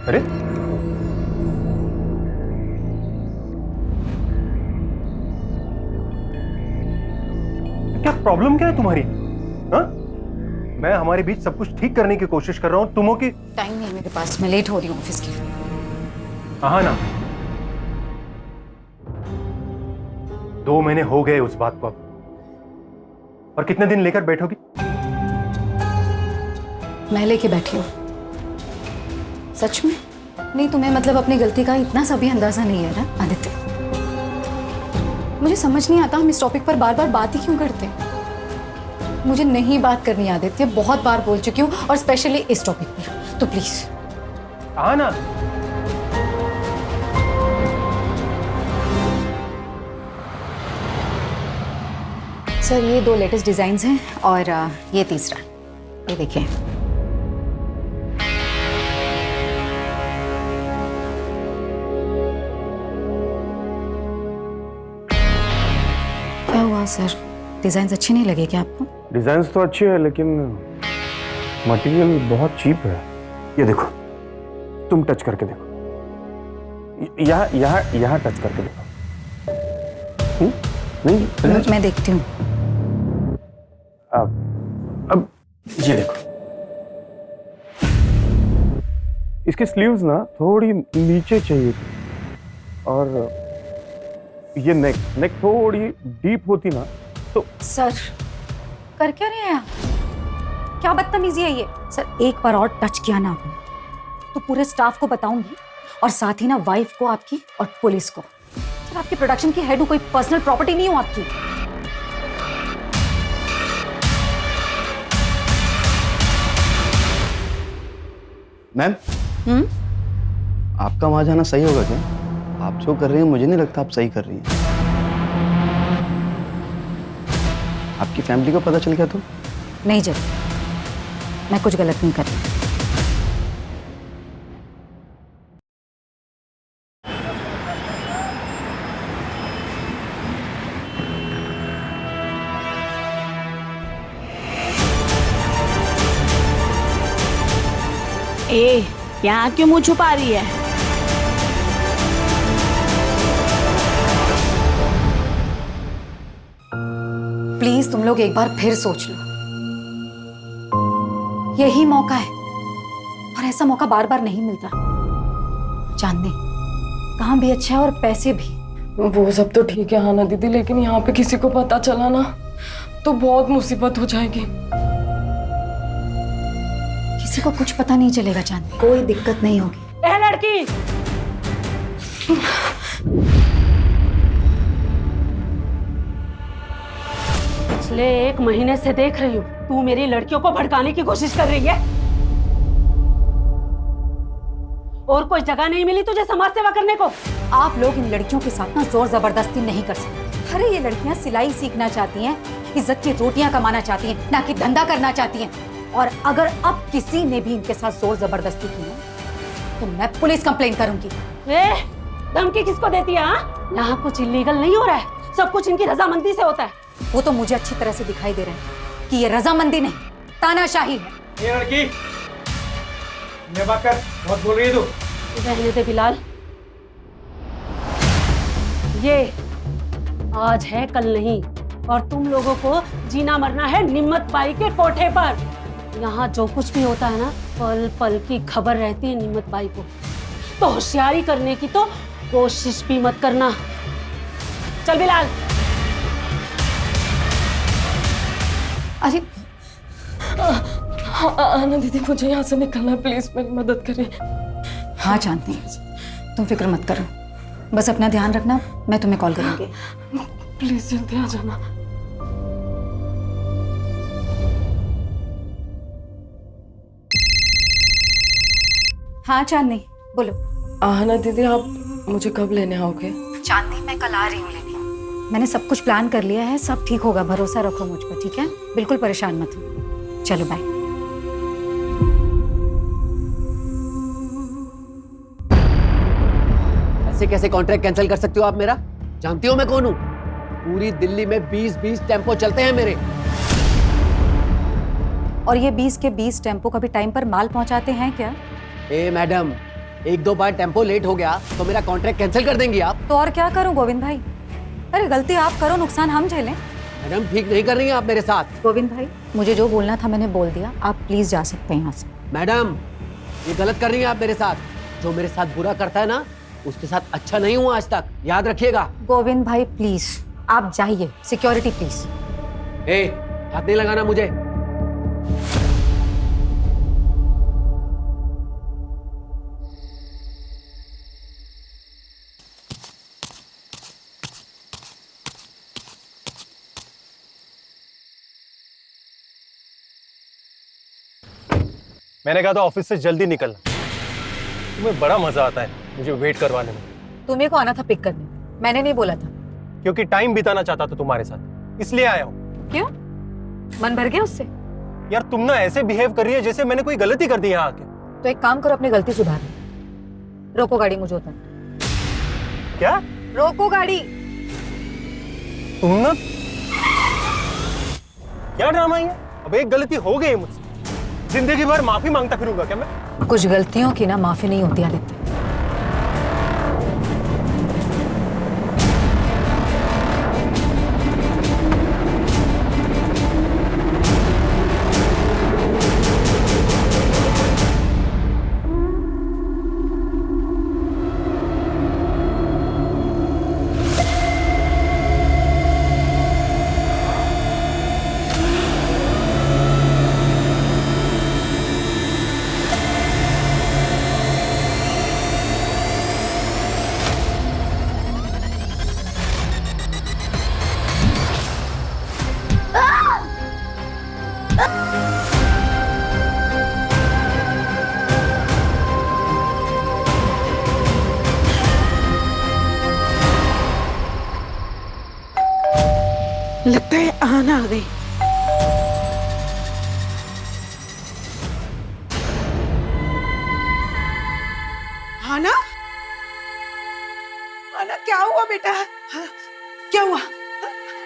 अरे क्या प्रॉब्लम क्या है तुम्हारी? हाँ? मैं हमारे बीच सब कुछ ठीक करने की कोशिश कर रहा हूं, तुमों की टाइम नहीं है मेरे पास, मैं लेट हो रही हूँ ऑफिस के लिए। हाँ ना, 2 महीने हो गए उस बात को अब, और कितने दिन लेकर बैठोगी? मैं लेके बैठी हूँ। सच में? नहीं, तुम्हें मतलब अपनी गलती का इतना सा भी अंदाजा नहीं है ना आदित्य? मुझे समझ नहीं आता हम इस टॉपिक पर बार बार बात ही क्यों करते हैं। मुझे नहीं बात करनी आदित्य, बहुत बार बोल चुकी हूँ, और स्पेशली इस टॉपिक पर, तो प्लीज। हाँ ना, सर ये 2 लेटेस्ट डिजाइन हैं और ये तीसरा, ये देखिए। क्या हुआ सर, डिजाइन अच्छे नहीं लगे क्या आपको? डिजाइन्स तो अच्छे हैं लेकिन मटेरियल बहुत चीप है। ये देखो, तुम टच करके देखो, यहाँ यहाँ यहाँ टच करके देखो। नहीं, मैं देखती हूँ। अब ये देखो, इसके स्लीव्स ना थोड़ी नीचे चाहिए थी, और ये नेक थोड़ी डीप होती ना तो। सर कर क्या रहे हैं आप? क्या बदतमीजी है ये? सर एक बार और टच किया ना आपने तो पूरे स्टाफ को बताऊंगी, और साथ ही ना वाइफ को आपकी और पुलिस को। सर आपकी प्रोडक्शन की हेड हूं, कोई पर्सनल प्रॉपर्टी नहीं हूं आपकी। मैम, आपका वहां जाना सही होगा क्या? आप जो कर रही हैं मुझे नहीं लगता आप सही कर रही हैं। आपकी फैमिली को पता चल गया तो? नहीं जब, मैं कुछ गलत नहीं कर रही। ए, यहाँ क्यों मुंह छुपा रही है? प्लीज तुम लोग एक बार फिर सोच लो, यही मौका है, और ऐसा मौका बार बार नहीं मिलता। चांदनी काम भी अच्छा है और पैसे भी। वो सब तो ठीक है हाँ ना दीदी, लेकिन यहाँ पे किसी को पता चला ना तो बहुत मुसीबत हो जाएगी। किसी को कुछ पता नहीं चलेगा चांदनी, कोई दिक्कत नहीं होगी। ए लड़की, पिछले 1 महीने से देख रही हूँ तू मेरी लड़कियों को भड़काने की कोशिश कर रही है। और कोई जगह नहीं मिली तुझे समाज सेवा करने को? आप लोग इन लड़कियों के साथ ना जोर जबरदस्ती नहीं कर सकते। अरे ये लड़कियां सिलाई सीखना चाहती हैं, इज्जत की रोटियां कमाना चाहती हैं, ना कि धंधा करना चाहती हैं। और अगर अब किसी ने भी इनके साथ जोर जबरदस्ती की ना तो मैं पुलिस कंप्लेन करूंगी। धमकी किसको देती है? यहाँ कुछ इलीगल नहीं हो रहा है, सब कुछ इनकी रजामंदी से होता है। वो तो मुझे अच्छी तरह से दिखाई दे रहा है कि ये रजामंदी नहीं, तानाशाही है। ये लड़की कर बहुत बोल रही है तू। रहने दे बिलाल, ये आज है कल नहीं, और तुम लोगों को जीना मरना है निम्मत बाई के कोठे पर। यहाँ जो कुछ भी होता है ना, पल पल की खबर रहती है निम्मत बाई को। तो होशियारी करने की तो कोशिश भी मत करना। चल बिलाल। अरे आना दीदी, मुझे यहाँ से निकलना है, प्लीज मेरी मदद करिए। हाँ चांदनी, तुम फिक्र मत करो, बस अपना ध्यान रखना, मैं तुम्हें कॉल करूंगी। प्लीज जल्दी आ जाना। हाँ चांदनी बोलो। आना दीदी, आप मुझे कब लेने आओगे? चांदनी मैं कल आ रही हूँ लेने। मैंने सब कुछ प्लान कर लिया है, सब ठीक होगा, भरोसा रखो मुझ पर, ठीक है? बिल्कुल परेशान मत हो। चलो बाय। ऐसे कैसे कॉन्ट्रैक्ट कैंसिल कर सकते हो आप मेरा? जानती हो मैं कौन हूं? पूरी दिल्ली में 20-20 टेम्पो चलते हैं मेरे। और ये 20 के 20 टेम्पो कभी टाइम पर माल पहुंचाते हैं क्या? ए मैडम, एक दो बार टेम्पो लेट हो गया तो मेरा कॉन्ट्रैक्ट कैंसिल कर देंगी आप? तो और क्या करूं गोविंद भाई? अरे गलती आप करो, नुकसान हम झेलें। मैडम ठीक नहीं कर रही हैं आप मेरे साथ। गोविंद भाई, मुझे जो बोलना था मैंने बोल दिया, आप प्लीज जा सकते हैं यहाँ से। मैडम ये गलत कर रही हैं आप मेरे साथ। जो मेरे साथ बुरा करता है ना, उसके साथ अच्छा नहीं हुआ आज तक, याद रखिएगा। गोविंद भाई प्लीज आप जाइए। Security please. ए, हाथ नहीं लगाना मुझे। मैंने कहा था ऑफिस से जल्दी निकलना। तुम्हें बड़ा मजा आता है मुझे वेट करवाने में। तुम्हें को आना था पिक करने, मैंने नहीं बोला था। क्योंकि टाइम बिताना चाहता था तुम्हारे साथ, इसलिए आया हूँ। क्यों? मन भर गया उससे? यार तुम ना ऐसे बिहेव कर रही है जैसे मैंने कोई गलती कर दी यहाँ आके। तो एक काम करो, अपनी गलती सुधार। रोको गाड़ी, मुझे उतर। क्या? रोको गाड़ी। तुम ना क्या ड्रामा है? अब एक गलती हो गई मुझसे, जिंदगी भर माफी मांगता फिरूंगा क्या मैं? कुछ गलतियों की ना माफी नहीं होती आदित्य। लगता है आना आ गई। आना, आना क्या हुआ बेटा? हाँ, क्या हुआ?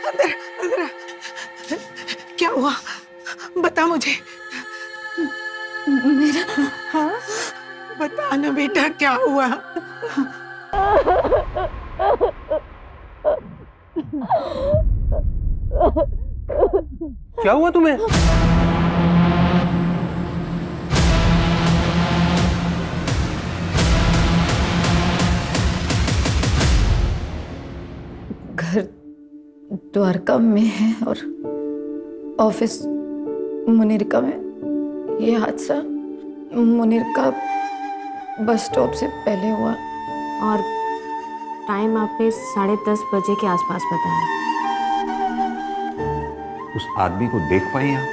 अंदर अंदर क्या हुआ? बता मुझे। मेरा हाँ बता ना बेटा क्या हुआ? क्या हुआ तुम्हें? घर द्वारका में है और ऑफिस मुनिरका में। ये हादसा मुनिरका बस स्टॉप से पहले हुआ और टाइम आपने 10:30 बजे के आसपास बताया। उस आदमी को देख पाई आप?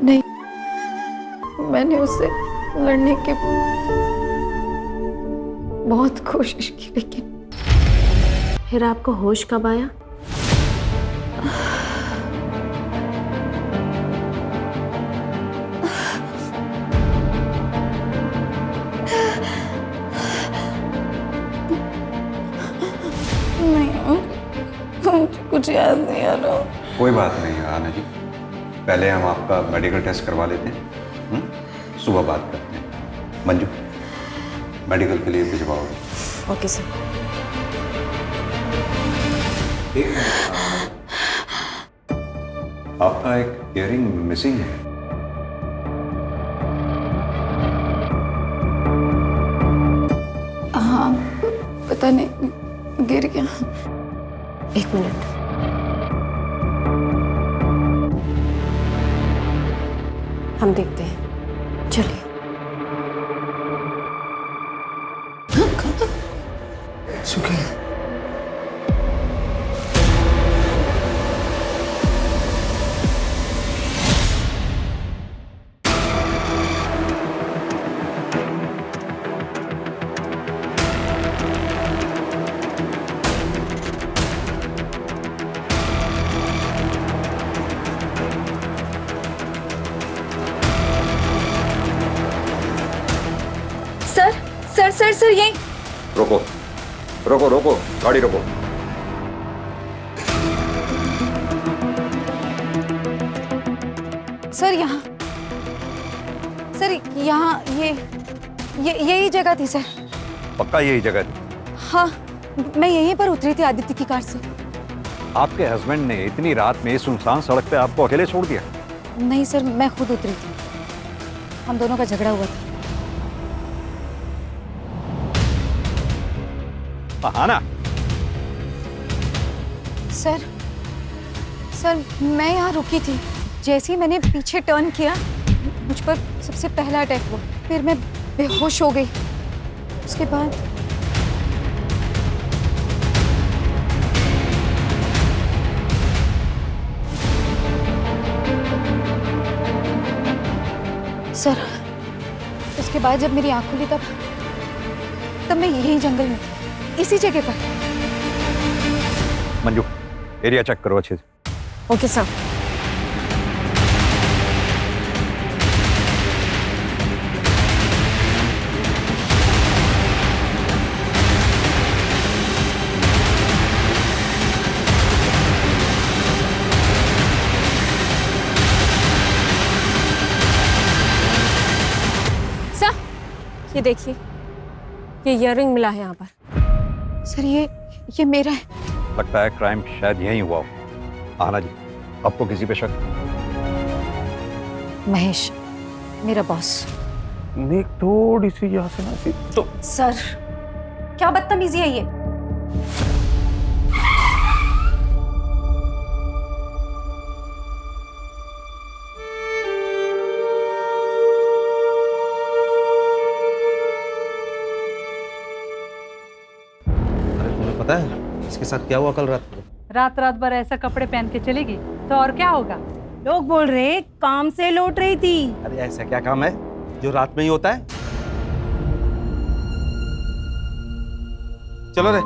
नहीं, मैंने उससे लड़ने की बहुत कोशिश की, लेकिन फिर आपको होश कब आया? मुझे कुछ याद नहीं आ रहा। कोई बात नहीं आना जी, पहले हम आपका मेडिकल टेस्ट करवा लेते हैं, सुबह बात करते हैं। मंजू मेडिकल के लिए भिजवाओगे? Okay sir. आपका एक इयररिंग मिसिंग है। हाँ, पता नहीं गिर गया। एक मिनट। हम देखते हैं, चलिए। सर यही। रोको रोको रोको, गाड़ी रोको। सर यहाँ। सर यहाँ ये यही जगह थी सर। पक्का यही जगह थी? हाँ, मैं यहीं पर उतरी थी आदित्य की कार से। आपके हस्बैंड ने इतनी रात में इस सुनसान सड़क पे आपको अकेले छोड़ दिया? नहीं सर, मैं खुद उतरी थी, हम दोनों का झगड़ा हुआ था। बहाना? सर मैं यहाँ रुकी थी, जैसे ही मैंने पीछे टर्न किया मुझ पर सबसे पहला अटैक हुआ, फिर मैं बेहोश हो गई। उसके बाद सर उसके बाद जब मेरी आँख खुली तब मैं यही जंगल में थी, इसी जगह पर। मंजू, एरिया चेक करो अच्छे से। Okay sir. सर ये देखिए, ये इयररिंग मिला है यहाँ पर। सर ये मेरा है। लगता है क्राइम शायद यहीं हुआ हो। आना जी, आपको किसी पे शक? महेश, मेरा बॉस। देख थोड़ी सी यहाँ से ना सी तो। सर क्या बदतमीजी है ये? अरे तुम्हें पता है इसके साथ क्या हुआ कल रात को? रात भर ऐसा कपड़े पहन के चलेगी तो और क्या होगा? लोग बोल रहे काम से लौट रही थी। अरे ऐसा क्या काम है जो रात में ही होता है? चलो रे।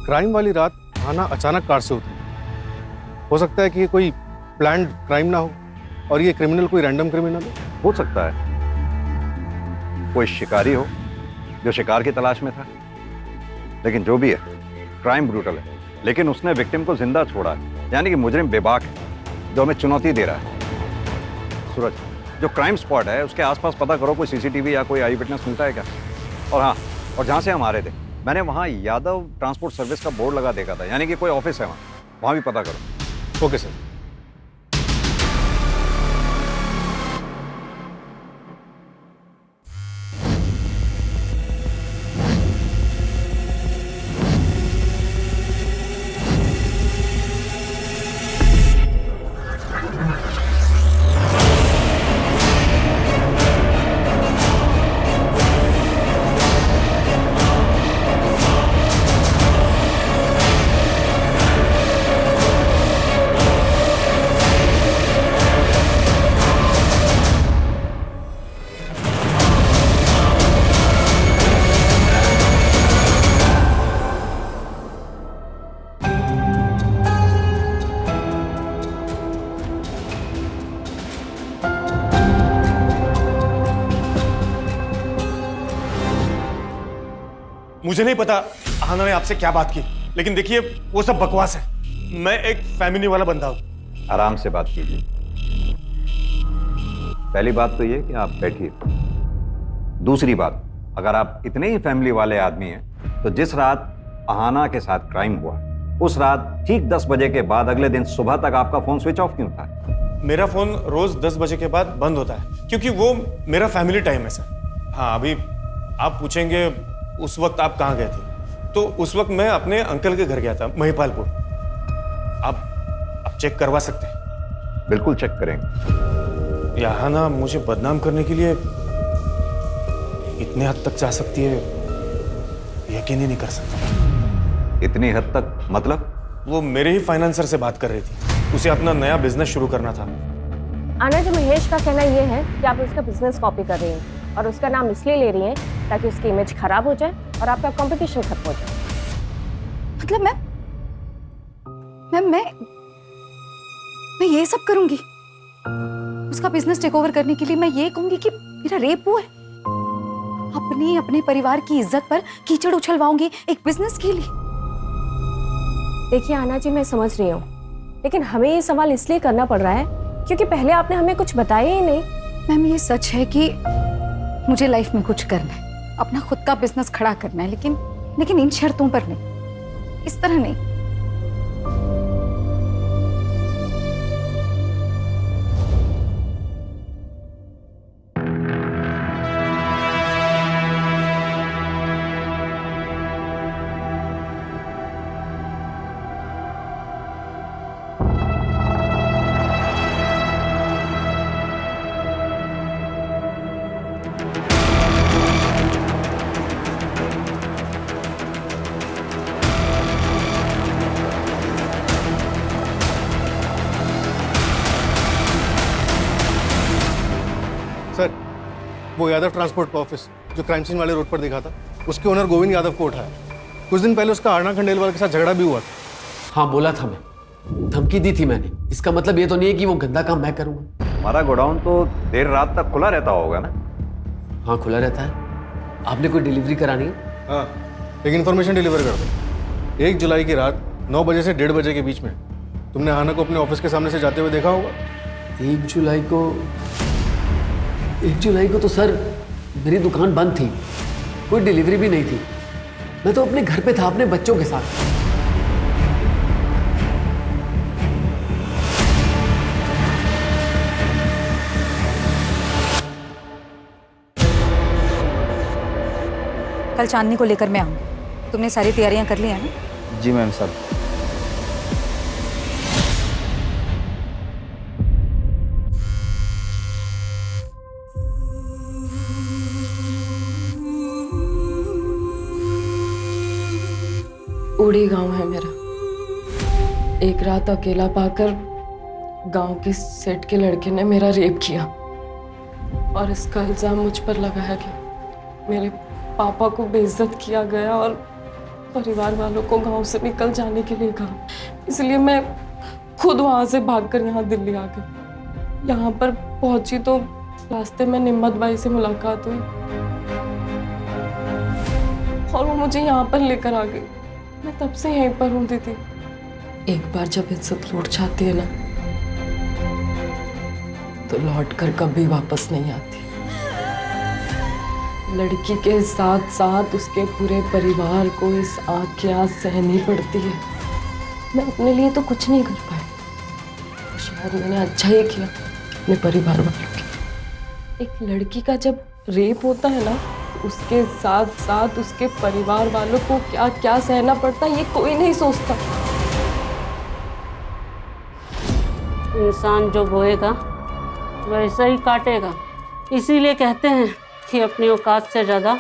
क्राइम वाली रात आना अचानक कार से उतरी। हो सकता है कि ये कोई प्लान्ड क्राइम ना हो और ये क्रिमिनल कोई रैंडम क्रिमिनल हो सकता है कोई शिकारी हो जो शिकार की तलाश में था। लेकिन जो भी है, क्राइम ब्रूटल है, लेकिन उसने विक्टिम को जिंदा छोड़ा है, यानी कि मुजरिम बेबाक है जो हमें चुनौती दे रहा है। सूरज, जो क्राइम स्पॉट है उसके आसपास पता करो, कोई सीसीटीवी या कोई आई विटनेस मिलता है क्या? और हाँ, और जहाँ से हम आ रहे थे मैंने वहाँ यादव ट्रांसपोर्ट सर्विस का बोर्ड लगा देखा था, यानी कि कोई ऑफिस है वहाँ भी पता करो। Okay sir. मुझे नहीं पता आहाना ने आपसे क्या बात की, लेकिन देखिए वो सब बकवास है। मैं एक फैमिली वाला बंदा हूं। आराम से बात कीजिए। पहली बात तो ये कि आप बैठिए। दूसरी बात, अगर आप इतने ही फैमिली वाले आदमी हैं तो जिस रात आहाना के साथ क्राइम हुआ उस रात ठीक 10 बजे के बाद अगले दिन सुबह तक आपका फोन स्विच ऑफ क्यों था? मेरा फोन रोज 10 बजे के बाद बंद होता है क्योंकि वो मेरा फैमिली टाइम है सर। हाँ, अभी आप पूछेंगे उस वक्त आप कहाँ गए थे, तो उस वक्त मैं अपने अंकल के घर गया था महिपालपुर। आप चेक करवा सकते हैं? बिल्कुल चेक करेंगे। आहाना मुझे बदनाम करने के लिए इतने हद तक जा सकती है, यकीन ही नहीं कर सकता। इतनी हद तक मतलब? वो मेरे ही फाइनेंसर से बात कर रही थी, उसे अपना नया बिजनेस शुरू करना था। आना जी, महेश का कहना ये है कि आप उसका बिजनेस कॉपी कर रही हैं और उसका नाम इसलिए ले रही हैं ताकि उसकी इमेज खराब हो जाए और आपका कंपटीशन खत्म हो जाए। मतलब मैं ये सब करूंगी उसका बिजनेस टेक ओवर करने के लिए? मैं ये कहूंगी कि मेरा रेप हुआ है? अपने परिवार की इज्जत पर कीचड़ उछलवाऊंगी एक बिजनेस के लिए? देखिए आना जी, मैं समझ रही हूँ लेकिन हमें ये सवाल इसलिए करना पड़ रहा है क्योंकि पहले आपने हमें कुछ बताया ही नहीं। मैम ये सच है कि मुझे लाइफ में कुछ करना है, अपना खुद का बिजनेस खड़ा करना है, लेकिन इन शर्तों पर नहीं, इस तरह नहीं। सर, वो यादव ट्रांसपोर्ट का ऑफिस जो क्राइम सीन वाले रोड पर देखा था, उसके ओनर गोविंद यादव को उठाया। कुछ दिन पहले उसका आरना खंडेलवाल के साथ झगड़ा भी हुआ था। हाँ बोला था, मैं धमकी दी थी मैंने। इसका मतलब ये तो नहीं है कि वो गंदा काम मैं करूंगा। हमारा गोडाउन तो देर रात तक खुला रहता होगा ना? हाँ खुला रहता है। आपने कोई डिलीवरी करानी है? हाँ, एक इन्फॉर्मेशन डिलीवर कर दो। 1 जुलाई की रात 9 बजे से 1:30 बजे के बीच में तुमने हाना को अपने ऑफिस के सामने से जाते हुए देखा होगा। 1 जुलाई को तो सर मेरी दुकान बंद थी, कोई डिलीवरी भी नहीं थी। मैं तो अपने घर पे था अपने बच्चों के साथ। कल चांदनी को लेकर मैं आऊंगी। तुमने सारी तैयारियां कर ली हैं ना? जी मैम साहब। उड़ी गांव है मेरा। एक रात अकेला पाकर गांव के सेठ के लड़के ने मेरा रेप किया और इसका इल्जाम मुझ पर लगाया गया। मेरे पापा को बेइज्जत किया गया और परिवार वालों को गांव से निकल जाने के लिए कहा। इसलिए मैं खुद वहां से भागकर यहाँ दिल्ली आ गई। यहाँ पर पहुंची तो रास्ते में निम्मत बाई से मुलाकात हुई और वो मुझे यहाँ पर लेकर आ गई। मैं तब से यहीं पर हूँ दीदी। एक बार जब इज्जत लौट जाती है ना तो लौट कर कभी वापस नहीं आती। लड़की के साथ साथ उसके पूरे परिवार को इस आग की आग सहनी पड़ती है। मैं अपने लिए तो कुछ नहीं कर पाई, शायद मैंने अच्छा ही किया अपने परिवार वालों के। एक लड़की का जब रेप होता है ना, उसके साथ साथ उसके परिवार वालों को क्या क्या सहना पड़ता है ये कोई नहीं सोचता। इंसान जो बोएगा वैसा ही काटेगा। इसीलिए कहते हैं कि अपनी औकात से ज़्यादा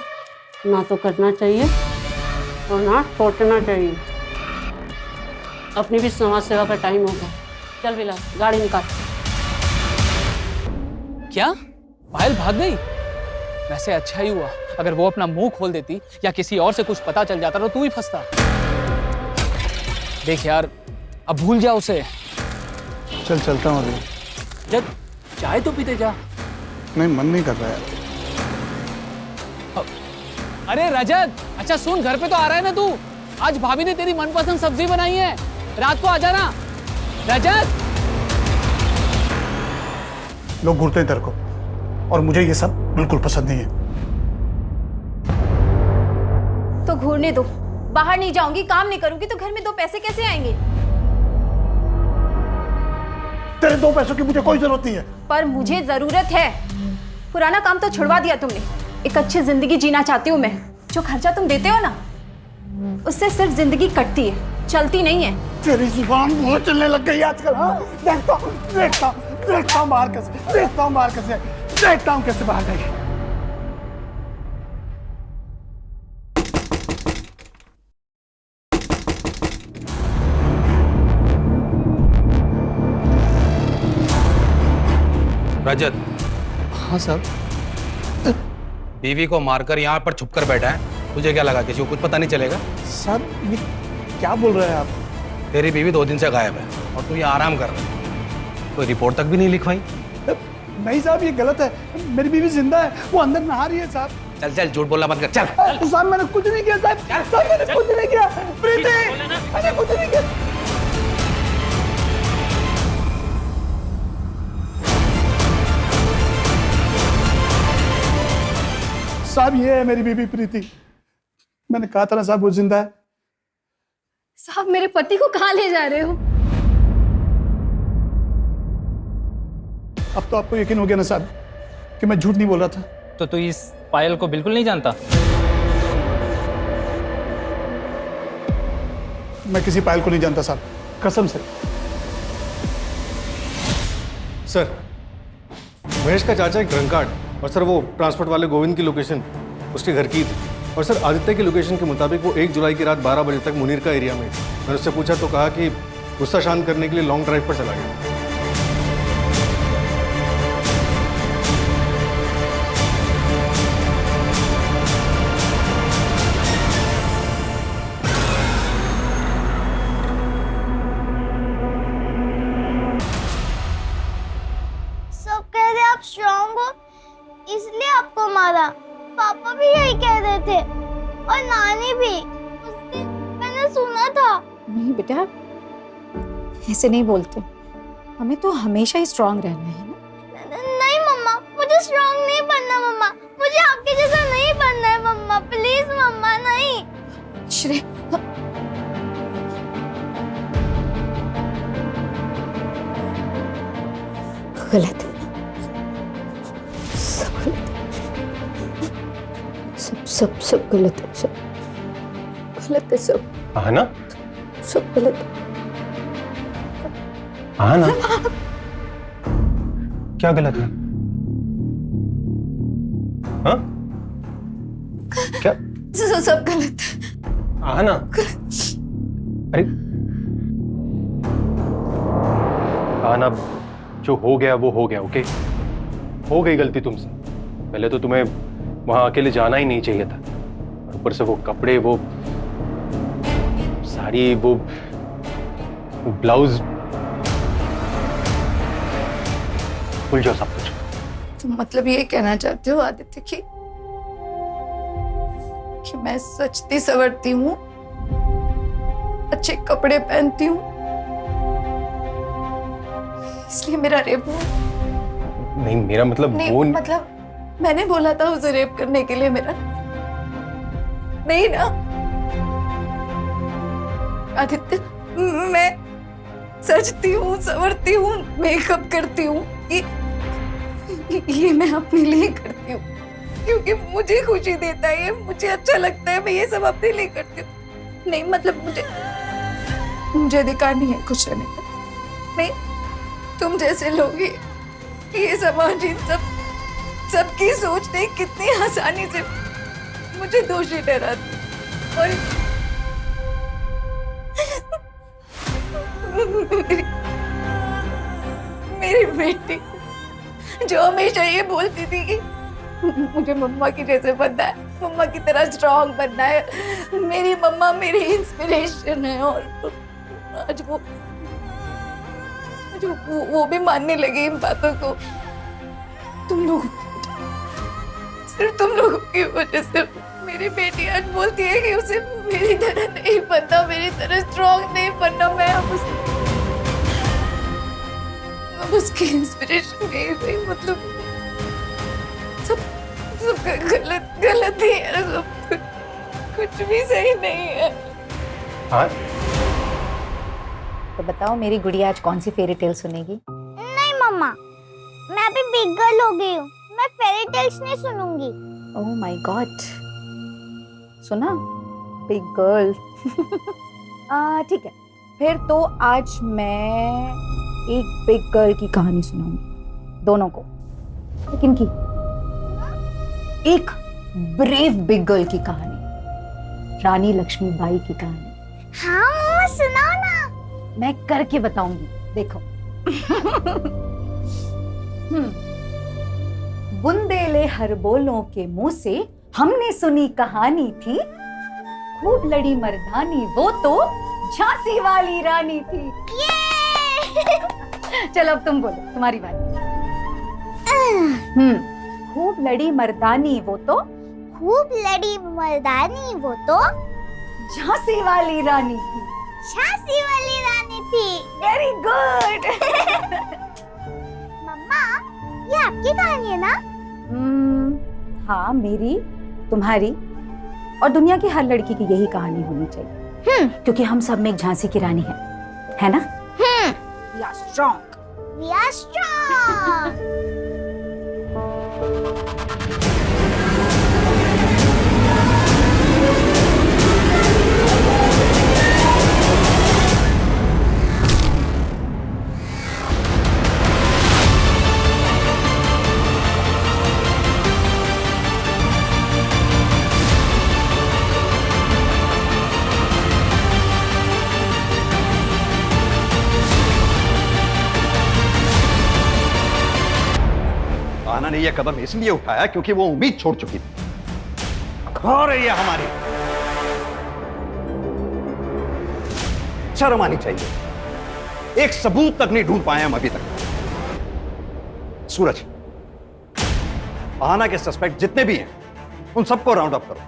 ना तो करना चाहिए और ना छोड़ना चाहिए। अपनी भी समाज सेवा का टाइम होगा। चल बिला गाड़ी निकाल। क्या पायल भाग गई? वैसे अच्छा ही हुआ, अगर वो अपना मुंह खोल देती या किसी और से कुछ पता चल जाता तो तू ही फंसता। देख यार, अब भूल जा उसे। चल चलता हूँ अभी। जब चाय तो पीते जा। नहीं, मन नहीं कर रहा है। अरे रजत, अच्छा सुन, घर पे तो आ रहा है ना तू? आज भाभी ने तेरी मनपसंद सब्जी बनाई है, रात को आ जाना। रजत, लोग घूरते हैं तेरे को और मुझे ये सब बिल्कुल पसंद नहीं है। तो घूरने दो। बाहर नहीं जाऊंगी, काम नहीं करूंगी तो घर में 2 पैसे कैसे आएंगे? तेरे 2 पैसों की मुझे कोई जरूरत नहीं है। पर मुझे जरूरत है। पुराना काम तो छुड़वा दिया तुमने। एक अच्छी जिंदगी जीना चाहती हूँ मैं। जो खर्चा तुम देते हो ना, उससे सिर्फ जिंदगी कटती है, चलती नहीं है। तेरी जुबान बहुत चलने लग गई आजकल। हाँ, देखता हूँ बाहर कैसे बाहर गई। रजत। हाँ सर। बीवी को मारकर यहाँ पर छुपकर बैठा है, तुझे क्या लगा किसी को कुछ पता नहीं चलेगा? सर ये क्या बोल रहे हैं आप? तेरी बीवी 2 दिन से गायब है और तू यहाँ आराम कर रहा है। कोई रिपोर्ट तक भी नहीं लिखवाई? नहीं साहब, ये गलत है। मेरी बीवी जिंदा है, वो अंदर नहा रही है साहब। चल चल, झूठ बोलना बंद कर। चल साहब मैंने कुछ नहीं किया साहब। मैंने कुछ नहीं किया। प्रीति, मैंने कुछ नहीं किया। साहब ये है मेरी बीबी प्रीति। मैंने कहा था ना साहब वो जिंदा है। साहब मेरे पति को कहाँ ले जा रहे हो? अब तो आपको यकीन हो गया ना साहब कि मैं झूठ नहीं बोल रहा था। तो तू इस पायल को बिल्कुल नहीं जानता? मैं किसी पायल को नहीं जानता साहब, कसम से। सर, महेश का चाचा एक ड्रंक कार्ड और सर वो ट्रांसपोर्ट वाले गोविंद की लोकेशन उसके घर की थी। और सर आदित्य की लोकेशन के मुताबिक वो 1 जुलाई की रात 12 बजे तक मुनीर का एरिया में। मैंने उससे पूछा तो कहा कि गुस्सा शांत करने के लिए लॉन्ग ड्राइव पर चला गया। सब कह रहे आप स्ट्रांग हो इसलिए आपको मारा। पापा भी यही कह रहे थे और नानी भी। उस दिन मैंने सुना था। नहीं बेटा, ऐसे नहीं बोलते। हमें तो हमेशा ही स्ट्रांग रहना है ना। नहीं मम्मा, मुझे स्ट्रांग नहीं बनना मम्मा। मुझे आपके जैसा नहीं बनना है मम्मा। प्लीज मम्मा, नहीं। श्रेय, गलत है, सब गलत है, सब गलत है, सब गलत है, सब। आहना, सब गलत है। आहना, क्या गलत है? हाँ? क्या? सब गलत है। आहना, अरे आहना, जो हो गया वो हो गया। ओके, हो गई गलती तुमसे। पहले तो तुम्हें वहां अकेले जाना ही नहीं चाहिए था। और ऊपर से वो कपड़े, वो साड़ी, वो ब्लाउज, भूल जाओ सब कुछ। तुम मतलब ये कहना चाहते हो आदित्य कि मैं सजती संवरती हूँ, अच्छे कपड़े पहनती हूँ, इसलिए मेरा रेप हुआ? नहीं, मेरा मतलब नहीं, वो मतलब मैंने बोला था उसे रेप करने के लिए मेरा, नहीं ना आदित्य? मैं सजती हूँ, संवरती हूँ, मेकअप करती हूँ, ये मैं अपने लिए करती हूँ क्योंकि मुझे खुशी देता है, मुझे अच्छा लगता है। मैं ये सब अपने लिए करती हूँ। नहीं मतलब मुझे अधिकार नहीं है खुश रहने का। नहीं, तुम जैसे लोग ये समाज, इन सबकी सोच ने कितनी आसानी से मुझे दोषी ठहराती। और मेरी बेटी जो हमेशा ये बोलती थी कि मुझे मम्मा की जैसे बनना है, मम्मा की तरह स्ट्रांग बनना है, मेरी मम्मा मेरी इंस्पिरेशन है, और आज वो भी मानने लगी इन बातों को। तुम लोग, सिर्फ तुम लोगों की वजह से मेरी बेटी आज बोलती है कि उसे मेरी तरह नहीं बनना, मेरी तरह स्ट्रांग नहीं बनना। मैं अब उसकी इंस्पिरेशन नहीं रही। मतलब सब गलत ही है, सब कुछ भी सही नहीं है। हाँ? तो बताओ मेरी गुड़िया आज कौन सी फेरी टेल सुनेगी? नहीं मम्मा, मैं अभी बिग गर्ल हो गई हूँ, मैं फेरी टेल्स नहीं सुनूंगी। ओह माय गॉड, सुना? Big girl. ठीक है, फिर तो आज मैं एक बिग गर्ल की कहानी सुनाऊंगी दोनों को। लेकिन की एक ब्रेव बिग गर्ल की कहानी, रानी लक्ष्मीबाई की कहानी। हाँ मम्मा, सुनाओ ना। मैं करके बताऊंगी, देखो। बुंदेले हरबोलों के मुंह से हमने सुनी कहानी थी, खूब लड़ी मर्दानी वो तो झांसी वाली रानी थी। चलो अब तुम बोलो, तुम्हारी बात। खूब लड़ी मर्दानी वो तो, खूब लड़ी मर्दानी वो तो झांसी वाली रानी थी। झांसी वाली रानी थी। Very good. मम्मा, ये आपकी कहानी है ना? हाँ मेरी तुम्हारी और दुनिया की हर लड़की की यही कहानी होनी चाहिए। क्योंकि हम सब में एक झांसी की रानी है ना? We are strong. We are strong. आना ने यह कदम इसलिए उठाया क्योंकि वो उम्मीद छोड़ चुकी थी। खा रही है हमारी। शर्म आनी चाहिए। एक सबूत तक नहीं ढूंढ पाए हम अभी तक। सूरज, आना के सस्पेक्ट जितने भी हैं उन सबको राउंड अप करो।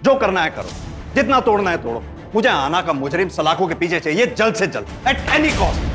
जो करना है करो, जितना तोड़ना है तोड़ो। मुझे आना का मुजरिम सलाखों के पीछे चाहिए जल्द से जल्द, at any cost.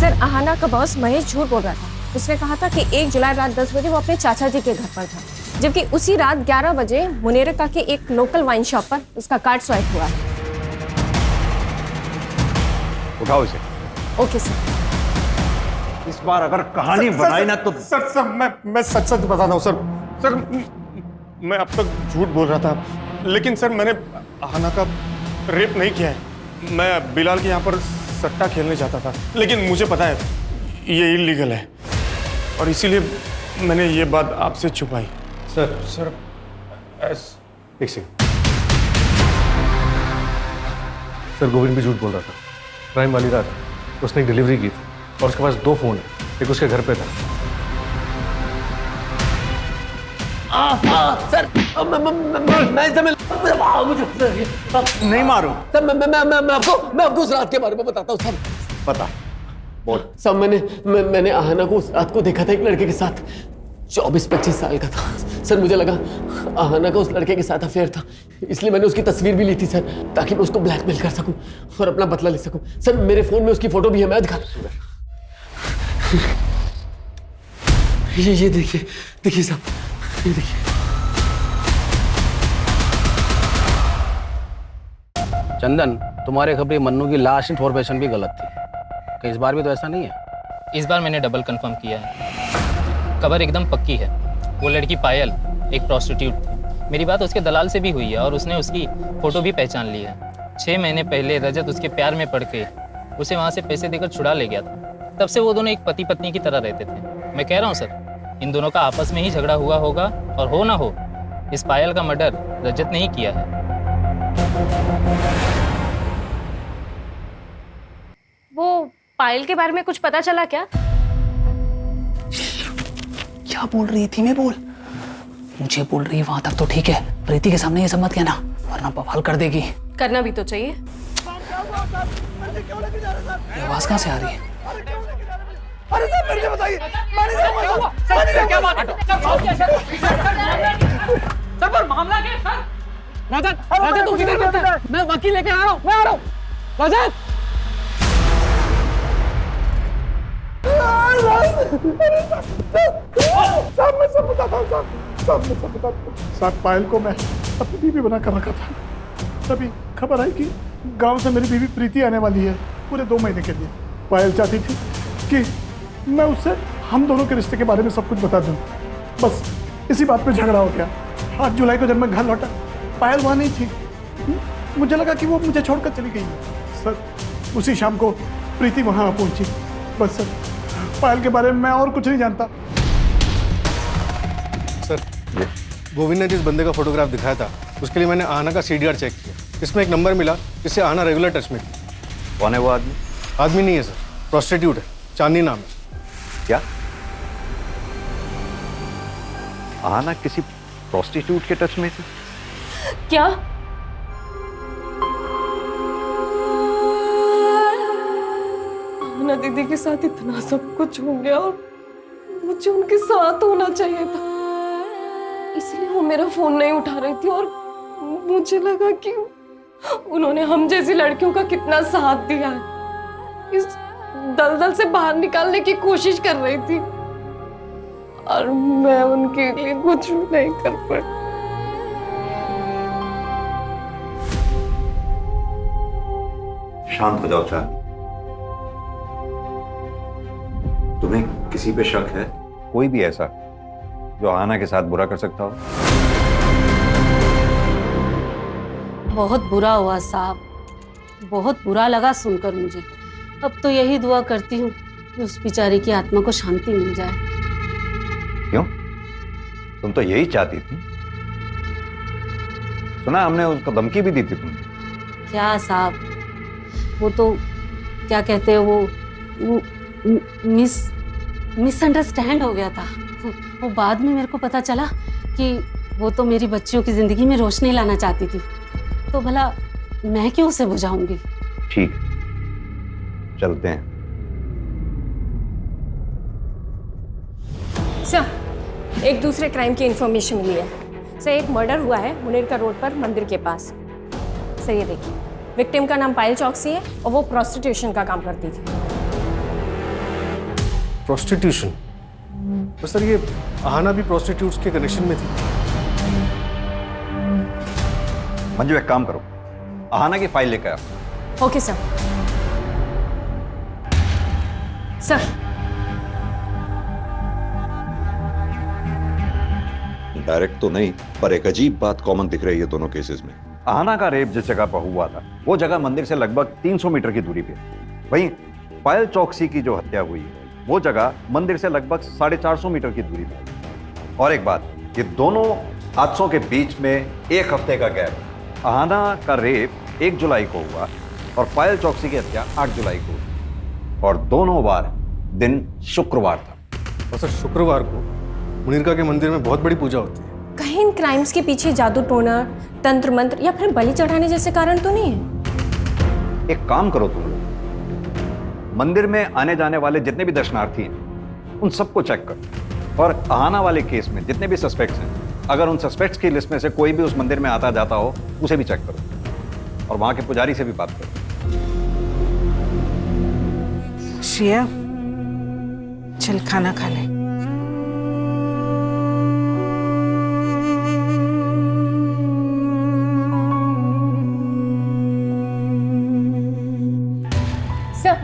Sir, Aahana का बॉस महेश झूठ बोल रहा था। उसने कहा था कि 1 जुलाई रात 10 बजे वो अपने चाचा जी के घर पर था, जबकि उसी रात 11 बजे मुनेरका के एक लोकल वाइन शॉप पर उसका कार्ड स्वाइप हुआ है। उठाओ इसे। Okay sir. इस बार अगर कहानी बनाई ना तो सर मैं सच बता रहा हूँ सर। मैं अब तक झूठ बोल रहा था, लेकिन सर मैंने आहाना का रेप नहीं किया है। मैं बिलाल के यहाँ पर सट्टा खेलने जाता था, लेकिन मुझे पता है ये इलीगल है और इसीलिए मैंने ये बात आपसे छुपाई। सर एक सेकंड। सर, गोविंद भी झूठ बोल रहा था। क्राइम वाली रात उसने एक डिलीवरी की थी और उसके पास 2 फोन है। एक उसके घर पे था। सर, नहीं मारो सर। मैं आपको उस रात के बारे में बताता हूँ सर। पता बोल। सब मैंने आहाना को उस रात को देखा था एक लड़के के साथ। 24-25 साल का था सर। मुझे लगा आहाना का उस लड़के के साथ अफेयर था, इसलिए मैंने उसकी तस्वीर भी ली थी सर, ताकि मैं उसको ब्लैकमेल कर सकूं और अपना बदला ले सकूं। सर, मेरे फोन में उसकी फोटो भी है, मैं दिखा। ये देखिए साहब, ये देखिए। चंदन, तुम्हारे खबरी मन्नू की लास्ट इन्फॉर्मेशन भी गलत थी। कि इस बार भी तो ऐसा नहीं है? इस बार मैंने डबल कंफर्म किया है। खबर एकदम पक्की है। वो लड़की पायल एक प्रोस्टिट्यूट थी। मेरी बात उसके दलाल से भी हुई है और उसने उसकी फ़ोटो भी पहचान ली है। 6 महीने पहले रजत उसके प्यार में पड़ के उसे वहाँ से पैसे देकर छुड़ा ले गया था। तब से वो दोनों एक पति पत्नी की तरह रहते थे। मैं कह रहा हूँ सर, इन दोनों का आपस में ही झगड़ा हुआ होगा और हो ना हो, इस पायल का मर्डर रजत ने ही किया है। वो पायल के बारे में कुछ पता चला क्या? क्या बोल रही थी? मैं बोल, मुझे बोल रही है वहां तक तो ठीक है। प्रीति के सामने ये सब मत कहना, वरना बवाल कर देगी। करना भी तो चाहिए। ये आवाज कहाँ से आ रही है? अरे सर, मेरे को बताइए। क्या बात है? सर, पर मामला क्या है सर? रजत तू किधर बैठा है? मैं वकील लेके आ रहा हूँ। मैं आ रहा हूँ। रजत, साहब मैं सब बताता हूँ साहब मैं सब बताता हूँ। साहब, पायल को मैं अपनी बीवी बना कर रखा था। तभी खबर आई कि गांव से मेरी बीवी प्रीति आने वाली है पूरे 2 महीने के लिए। पायल चाहती थी कि मैं उससे हम दोनों के रिश्ते के बारे में सब कुछ बता दूं। बस इसी बात पे झगड़ा हो गया। 8 जुलाई को जब मैं घर लौटा पायल वहां नहीं थी। मुझे लगा कि वो मुझे छोड़कर चली गई है। सर उसी शाम को प्रीति वहां पहुंची। बस सर, पायल के बारे में मैं और कुछ नहीं जानता। सर गोविंद ने जिस बंदे का फोटोग्राफ दिखाया था उसके लिए मैंने आहना का CDR चेक किया। इसमें एक नंबर मिला जिससे आहना रेगुलर टच में थी। कौन है वो आदमी? आदमी नहीं है सर, प्रोस्टिट्यूट है, चांदनी नाम है। क्या आहना किसी प्रोस्टिट्यूट के टच में थी? क्या? आमना दीदी के साथ इतना सब कुछ हो गया और मुझे उनके साथ होना चाहिए था, इसलिए वो मेरा फोन नहीं उठा रही थी और मुझे लगा कि उन्होंने हम जैसी लड़कियों का कितना साथ दिया है। इस दलदल से बाहर निकालने की कोशिश कर रही थी और मैं उनके लिए कुछ भी नहीं कर पाई। शांत हो जाओ चांदनी। तुम्हें किसी पे शक है? कोई भी ऐसा जो आहना के साथ बुरा कर सकता हो? बहुत बुरा हुआ साहब, बहुत बुरा लगा सुनकर मुझे। अब तो यही दुआ करती हूँ कि उस बेचारी की आत्मा को शांति मिल जाए। क्यों? तुम तो यही चाहती थी। सुना हमने उसको धमकी भी दी थी तुमने। क्या साहब, वो तो क्या कहते हैं वो मिसअंडरस्टैंड हो गया था। वो बाद में मेरे को पता चला कि वो तो मेरी बच्चियों की जिंदगी में रोशनी लाना चाहती थी, तो भला मैं क्यों उसे बुझाऊंगी। ठीक, चलते हैं। सर एक दूसरे क्राइम की इंफॉर्मेशन मिली है। सर एक मर्डर हुआ है मुनीरका रोड पर मंदिर के पास। सर ये देखिए, विक्टिम का नाम पायल चौकसी है और वो प्रोस्टिट्यूशन का काम करती थी। प्रोस्टिट्यूशन? तो सर ये आहना भी प्रोस्टिट्यूट्स के कनेक्शन में थी। मंजू एक काम करो, आहना की फाइल लेकर आओ। Okay sir. सर डायरेक्ट तो नहीं, पर एक अजीब बात कॉमन दिख रही है दोनों केसेस में। आहना का रेप जिस जगह पर हुआ था वो जगह मंदिर से लगभग 300 मीटर की दूरी पे। वहीं पायल चौकसी की जो हत्या हुई वो जगह मंदिर से लगभग 450 मीटर की दूरी पे। और एक बात, ये दोनों हादसों के बीच में एक हफ्ते का गैप। आहना का रेप 1 जुलाई को हुआ और पायल चौकसी की हत्या 8 जुलाई को हुई, और दोनों बार दिन शुक्रवार था। और सर शुक्रवार को मुनीरका के मंदिर में बहुत बड़ी पूजा होती है। कहीं इन क्राइम्स के पीछे जादू टोना, तंत्र मंत्र या फिर बलि चढ़ाने जैसे कारण तो नहीं है? एक काम करो तुम लोग, मंदिर में आने जाने वाले जितने भी दर्शनार्थी हैं उन सबको चेक करो, और आहना वाले केस में जितने भी सस्पेक्ट्स हैं, अगर उन सस्पेक्ट्स की लिस्ट में से कोई भी उस मंदिर में आता जाता हो उसे भी चेक करो, और वहां के पुजारी से भी बात करो। श्रेया चल खाना खा ले। सर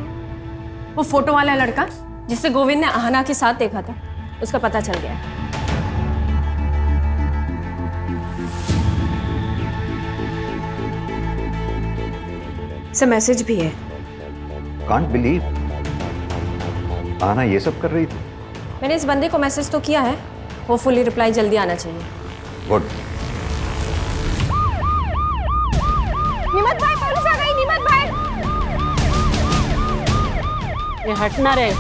वो फोटो वाला लड़का जिसे गोविंद ने आहना के साथ देखा था, उसका पता चल गया है। सर मैसेज भी है। कांट बिलीव आहना ये सब कर रही थी। मैंने इस बंदे को मैसेज तो किया है, होपफुली रिप्लाई जल्दी आना चाहिए। गुड। निमत भाई, पुलिस आ गई। निमत भाई, ये हटना रहे।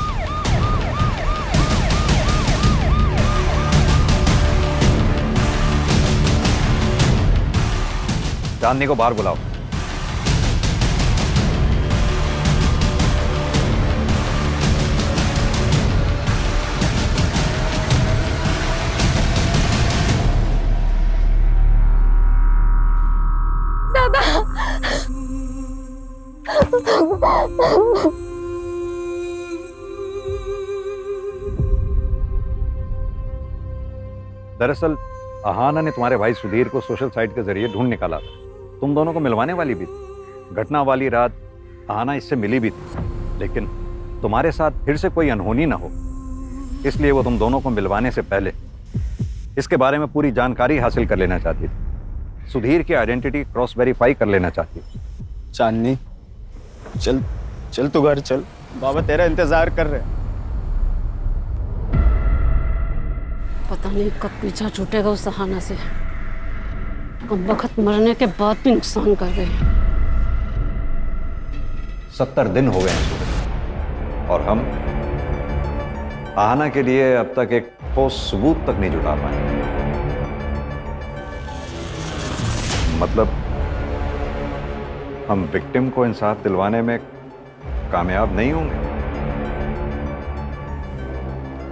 चांदनी को बाहर बुलाओ। दरअसल आहना ने तुम्हारे भाई सुधीर को सोशल साइट के जरिए ढूंढ निकाला था। तुम दोनों को मिलवाने वाली भी थी। घटना वाली रात आहना इससे मिली भी थी, लेकिन तुम्हारे साथ फिर से कोई अनहोनी ना हो, इसलिए वो तुम दोनों को मिलवाने से पहले इसके बारे में पूरी जानकारी हासिल कर लेना चाहती थी। सुधीर की आइडेंटिटी क्रॉस वेरीफाई कर लेना चाहती थी। चांदनी, चल चल तू घर चल, बाबा तेरा इंतजार कर रहे हैं। पता नहीं कब पीछा छूटेगा उस सहाना से। कम वक्त मरने के बाद भी नुकसान कर गए। 70 दिन हो गए हैं सूरज, और हम आहना के लिए अब तक एक ठोस सबूत तक नहीं जुटा पाए। मतलब हम विक्टिम को इंसाफ दिलवाने में कामयाब नहीं होंगे।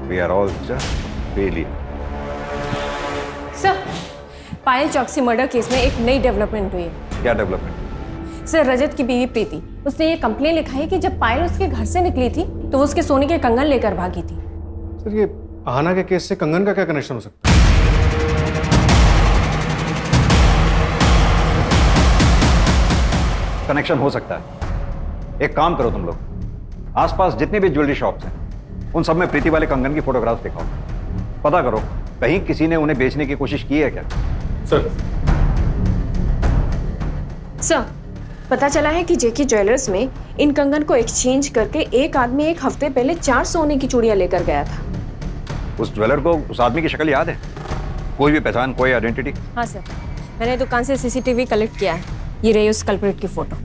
We are all just failure. Sir, Payal Chouksey murder case में एक नई डेवलपमेंट हुई है। क्या डेवलपमेंट? सर, रजत की बीवी प्रीति, उसने ये कंप्लेन लिखा है कि जब पायल उसके घर से निकली थी तो वो उसके सोने के कंगन लेकर भागी थी। सर, ये आहना के केस से कंगन का क्या कनेक्शन हो सकता है? कनेक्शन हो सकता है। एक काम करो तुम लोग, आसपास जितनी भी ज्वेलरी शॉप्स हैं उन सब में प्रीति वाले कंगन की फोटोग्राफ्स दिखाओ। पता करो कहीं किसी ने उन्हें बेचने की कोशिश की है क्या। सर पता चला है कि जेकी ज्वेलर्स में इन कंगन को एक्सचेंज करके एक आदमी एक हफ्ते पहले 4 सोने की चूड़ियां लेकर गया था। उस ज्वेलर को उस आदमी की शक्ल याद है? कोई भी पहचान, कोई आइडेंटिटी? हाँ सर, मैंने दुकान से सीसीटीवी कलेक्ट किया है। ये रही उस कल्प्रिट की फोटो।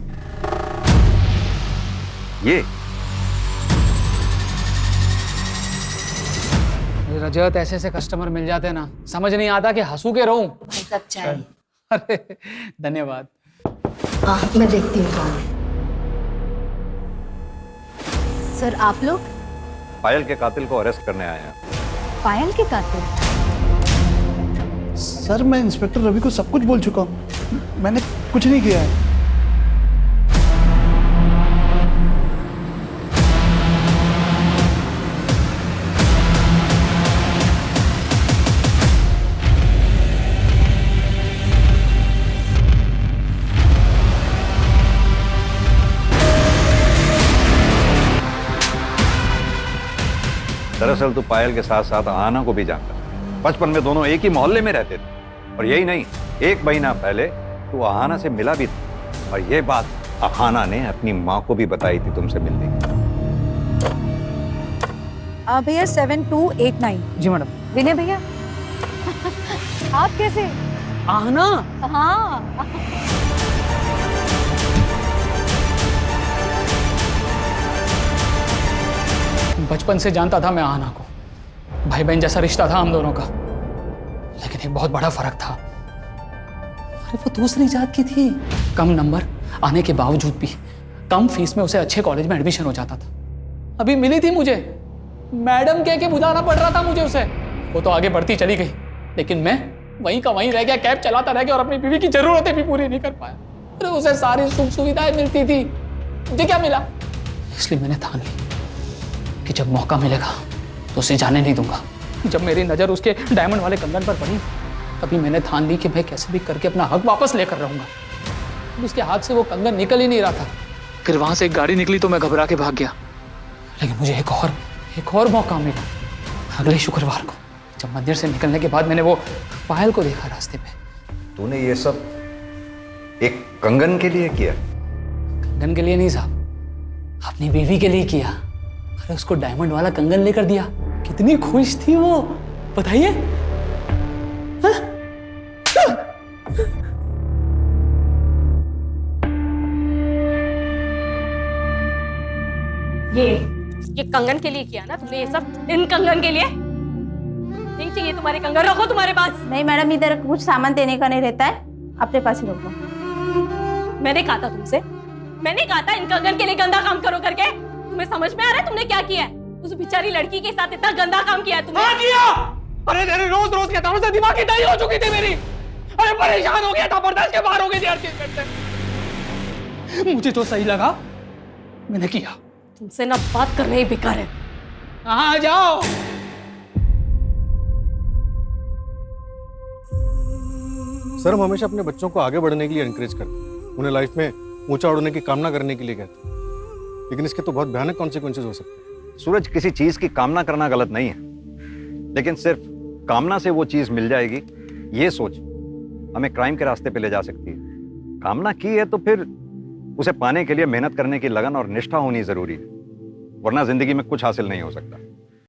ये रजत, ऐसे ऐसे कस्टमर मिल जाते हैं ना, समझ नहीं आता कि हंसू के रहूं। सब चाहिए। अरे धन्यवाद। मैं देखती हूँ कौन है। सर, आप लोग? पायल के कातिल को अरेस्ट करने आए हैं। पायल के कातिल? सर, मैं इंस्पेक्टर रवि को सब कुछ बोल चुका हूँ, मैंने कुछ नहीं किया है। दरअसल तू पायल के साथ साथ आहना को भी जानता है। बचपन में दोनों एक ही मोहल्ले में रहते थे। और यही नहीं, 1 महीना पहले तू आहना से मिला भी था, और ये बात आहना ने अपनी माँ को भी बताई थी तुमसे मिलने की। भैया 7289। जी मैडम। विनय भैया, आप कैसे? आहना? हाँ। बचपन से जानता था मैं आहना को, भाई बहन जैसा रिश्ता था हम दोनों का। लेकिन एक बहुत बड़ा फर्क था, अरे वो दूसरी जात की थी। कम नंबर आने के बावजूद भी कम फीस में उसे अच्छे कॉलेज में एडमिशन हो जाता था। अभी मिली थी मुझे, मैडम कह के बुलाना पड़ रहा था मुझे उसे। वो तो आगे बढ़ती चली गई, लेकिन मैं वहीं का वहीं रह गया, कैब चलाता रह गया और अपनी बीवी की जरूरतें भी पूरी नहीं कर पाया। अरे उसे सारी सुख सुविधाएं मिलती थी, मुझे क्या मिला? इसलिए मैंने ठान ली कि जब मौका मिलेगा तो उसे जाने नहीं दूंगा। जब मेरी नज़र उसके डायमंड वाले कंगन पर पड़ी, तभी मैंने ठान ली कि मैं कैसे भी करके अपना हक वापस लेकर रहूंगा। उसके हाथ से वो कंगन निकल ही नहीं रहा था। फिर वहां से एक गाड़ी निकली तो मैं घबरा के भाग गया। लेकिन मुझे एक और मौका मिला अगले शुक्रवार को, जब मंदिर से निकलने के बाद मैंने वो पायल को देखा रास्ते पे। तूने ये सब एक कंगन के लिए किया? कंगन के लिए नहीं साहब, अपनी बीवी के लिए किया। अरे उसको डायमंड वाला कंगन लेकर दिया, कितनी खुश थी वो, बताइए। ये कंगन के लिए किया ना तुमने ये सब? इन कंगन के लिए नहीं चाहिए तुम्हारे कंगन, रखो तुम्हारे पास। नहीं मैडम, इधर कुछ सामान देने का नहीं रहता है, अपने पास ही रखो। मैंने कहा था तुमसे, मैंने कहा था इन कंगन के लिए गंदा काम करो करके। तुम्हें समझ में आ रहा है तुमने क्या किया है? उस बेचारी लड़की के साथ इतना गंदा काम किया है तुमने। हाँ किया। अरे तेरे रोज रोज कहता हूं, दिमाग की दही हो चुकी थी मेरी। अरे परेशान हो गया था, बर्दाश्त के बाहर हो गई थी हर चीज। मुझे जो सही लगा मैंने किया। तुमसे ना बात करना ही बेकार है। हाँ जाओ। सर, हम हमेशा अपने बच्चों को आगे बढ़ने के लिए एनकरेज करते हैं, उन्हें लाइफ में ऊंचा उड़ने की कामना करने के लिए कहते हैं, लेकिन इसके तो बहुत भयानक कॉन्सिक्वेंसेस हो सकते हैं। सूरज, किसी चीज की कामना करना गलत नहीं है, लेकिन सिर्फ कामना से वो चीज मिल जाएगी, ये सोच हमें क्राइम के रास्ते पे ले जा सकती है। कामना की है तो फिर उसे पाने के लिए मेहनत करने की लगन और निष्ठा होनी जरूरी है, वरना जिंदगी में कुछ हासिल नहीं हो सकता।